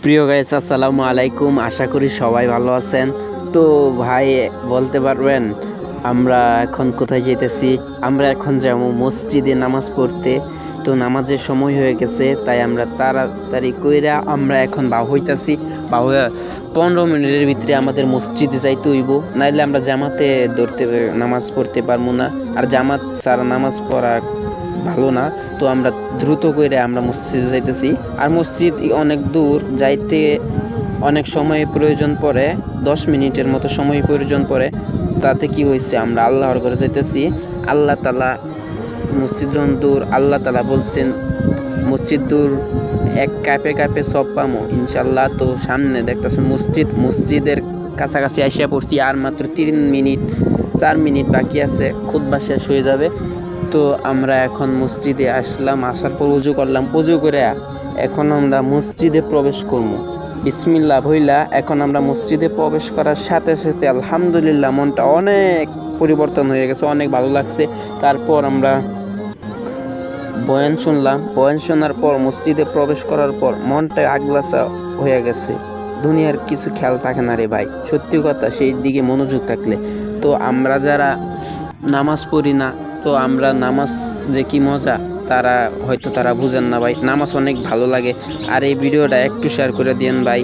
প্রিয় গাইস, আসসালামু আলাইকুম। আশা করি সবাই ভালো আছেন। তো ভাই বলতে পারবেন আমরা এখন কোথায় যেতেছি? আমরা এখন যাব মসজিদে নামাজ পড়তে। তো নামাজের সময় হয়ে গেছে, তাই আমরা তাড়াতাড়ি কইরা আমরা এখন হইতাছি। 15 মিনিটের ভিতরে আমাদের মসজিদে যাইতে হইব, নাইলে আমরা জামাতে নামাজ পড়তে পারবো না। আর জামাত ছাড়া নামাজ পড়া ভালো না। তো আমরা দ্রুত করে আমরা মসজিদে যাইতেছি। আর মসজিদ অনেক দূর, যাইতে অনেক সময় প্রয়োজন পড়ে, 10 মিনিটের মতো সময় প্রয়োজন পড়ে। তাতে কি হয়েছে, আমরা আল্লাহর ঘরে যাইতেছি। আল্লাহ তালা মসজিদ যখন দূর, আল্লাহ তালা বলছেন মসজিদ দূর এক কাপে কাপে সব পামো ইনশাল্লাহ। তো সামনে দেখতেছেন মসজিদের কাছাকাছি আইসা পড়ছি। আর মাত্র 3 মিনিট 4 মিনিট বাকি আছে, খুতবা শেষ হয়ে যাবে। তো আমরা এখন মসজিদে আসলাম, আসার পর উজু করলাম। উজু করে এখন আমরা মসজিদে প্রবেশ করব। বিসমিল্লাহ ভইলা এখন আমরা মসজিদে প্রবেশ করার সাথে সাথে আলহামদুলিল্লাহ মনটা অনেক পরিবর্তন হয়ে গেছে, অনেক ভালো লাগছে। তারপর আমরা বয়ান শুনলাম। বয়ান শোনার পর মসজিদে প্রবেশ করার পর মনটা আগলাসা হয়ে গেছে। দুনিয়ার কিছু খেয়াল থাকে না রে ভাই, সত্যি কথা, সেই দিকে মনোযোগ থাকলে। তো আমরা যারা নামাজ পড়ি না, তো আমরা নামাজ যে কি মজা তারা হয়তো বুঝেন না ভাই। নামাজ অনেক ভালো লাগে। আর এই ভিডিওটা একটু শেয়ার করে দিয়েন ভাই।